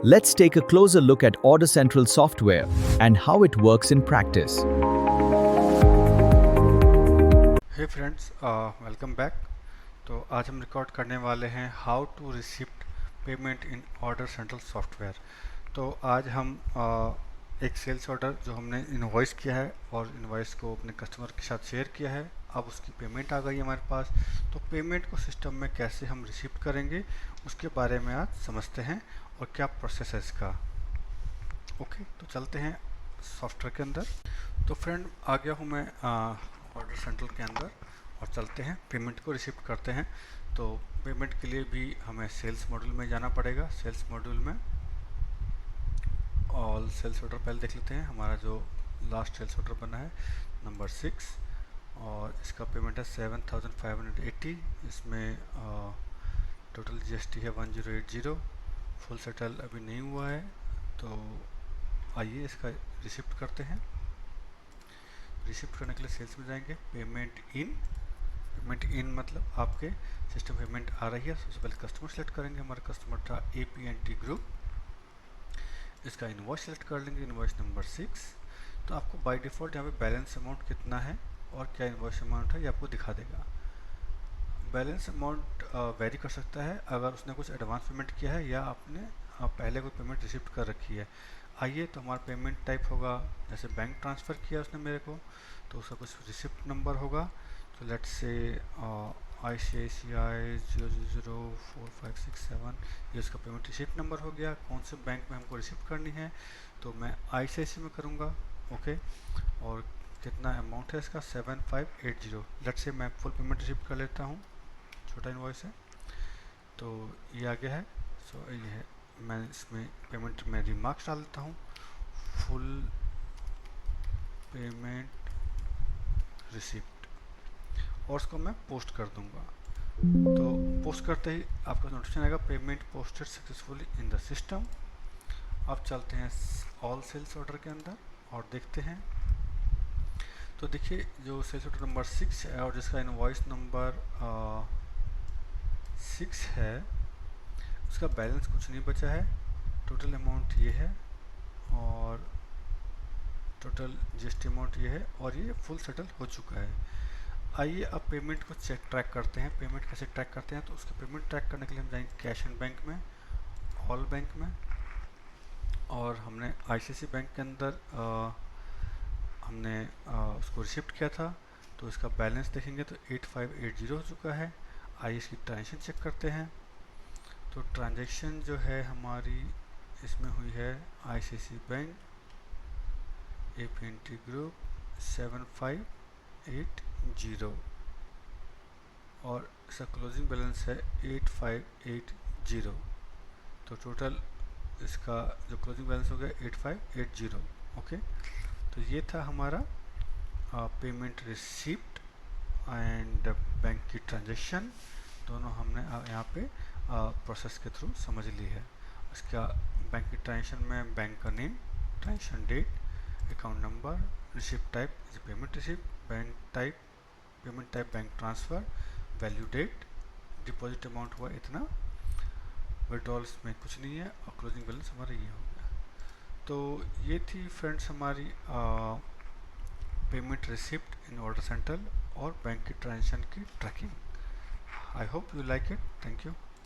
let's take a closer look at Order Central software and how it works in practice. Hey friends, welcome back. तो आज हम record करने वाले हैं how to receipt payment in order central software. तो आज हम एक सेल्स ऑर्डर जो हमने इनवॉइस किया है और इनवॉइस को अपने कस्टमर के साथ शेयर किया है, अब उसकी पेमेंट आ गई है हमारे पास। तो पेमेंट को सिस्टम में कैसे हम रिसीप्ट करेंगे उसके बारे में आज समझते हैं और क्या प्रोसेस है इसका। ओके, तो चलते हैं सॉफ्टवेयर के अंदर। तो फ्रेंड, आ गया हूँ मैं ऑर्डर सेंट्रल के अंदर और चलते हैं पेमेंट को रिसीप्ट करते हैं। तो पेमेंट के लिए भी हमें सेल्स मॉड्यूल में जाना पड़ेगा। सेल्स मॉड्यूल में ऑल सेल्स ऑर्डर पहले देख लेते हैं। हमारा जो लास्ट सेल्स ऑर्डर बना है नंबर 6 और इसका पेमेंट है 7580। इसमें टोटल जीएसटी है 1080। फुल सेटल अभी नहीं हुआ है, तो आइए इसका रिसिप्ट करते हैं। रिसिप्ट करने के लिए सेल्स में जाएंगे, पेमेंट इन मतलब आपके सिस्टम पेमेंट आ रही है। सबसे पहले कस्टमर सेलेक्ट करेंगे। हमारा कस्टमर था APNT ग्रुप। इसका इनवॉइस सेलेक्ट कर लेंगे, इनवॉइस नंबर 6। तो आपको बाय डिफ़ॉल्ट यहाँ पे बैलेंस अमाउंट कितना है और क्या इनवॉइस अमाउंट है ये आपको दिखा देगा। बैलेंस अमाउंट वेरी कर सकता है अगर उसने कुछ एडवांस पेमेंट किया है या आपने पहले कोई पेमेंट रिसिप्ट कर रखी है। आइए, तो हमारा पेमेंट टाइप होगा, जैसे बैंक ट्रांसफ़र किया उसने मेरे को तो उसका कुछ रिसिप्ट नंबर होगा। तो लेट्स से ICICI 004567, ये उसका पेमेंट रिसिप्ट नंबर हो गया। कौन से बैंक में हमको रिसिप्ट करनी है, तो मैं ICICI में करूँगा। ओके, और कितना अमाउंट है इसका 7580। लेट्स से मैं फुल पेमेंट रिसिप्ट कर लेता हूँ, छोटा इनवॉइस है। तो ये आ गया है। सो ये है, मैं इसमें पेमेंट में रिमार्क्स डाल देता हूँ, फुल पेमेंट रिसिप्ट, और उसको मैं पोस्ट कर दूंगा। तो पोस्ट करते ही आपका नोटिफिकेशन आएगा, payment posted successfully in the system. अब चलते हैं ऑल सेल्स ऑर्डर के अंदर और देखते हैं। तो देखिए, जो सेल्स ऑर्डर नंबर 6 है और जिसका इनवॉइस नंबर 6 है, उसका बैलेंस कुछ नहीं बचा है। टोटल अमाउंट ये है और टोटल जीएसटी अमाउंट ये है और ये फुल सेटल हो चुका है। आइए अब पेमेंट को चेक ट्रैक करते हैं। पेमेंट कैसे ट्रैक करते हैं, तो उसके पेमेंट ट्रैक करने के लिए हम जाएंगे कैश एंड बैंक में, ऑल बैंक में, और हमने ICICI बैंक के अंदर हमने उसको रिसिप्ट किया था। तो इसका बैलेंस देखेंगे तो 8580 हो चुका है। आइए इसकी ट्रांजेक्शन चेक करते हैं। तो ट्रांजेक्शन जो है हमारी इसमें हुई है ICICI बैंक APNT ग्रुप 7580 और इसका क्लोजिंग बैलेंस है 8580। तो टोटल इसका जो क्लोजिंग बैलेंस हो गया 8580। ओके, तो ये था हमारा पेमेंट रिसिप्ट एंड बैंक की ट्रांजेक्शन, दोनों हमने यहाँ पे प्रोसेस के थ्रू समझ ली है। इसका बैंक की ट्रांजेक्शन में बैंक का name, transaction date, account number, receipt type is payment receipt, bank type payment type bank transfer, value date, deposit amount हुआ इतना, विड्रॉल्स में कुछ नहीं है और क्लोजिंग बैलेंस हमारा ये हो गया। तो ये थी फ्रेंड्स हमारी payment receipt in order central और बैंक की ट्रांजेक्शन की tracking. I hope you like it. Thank you.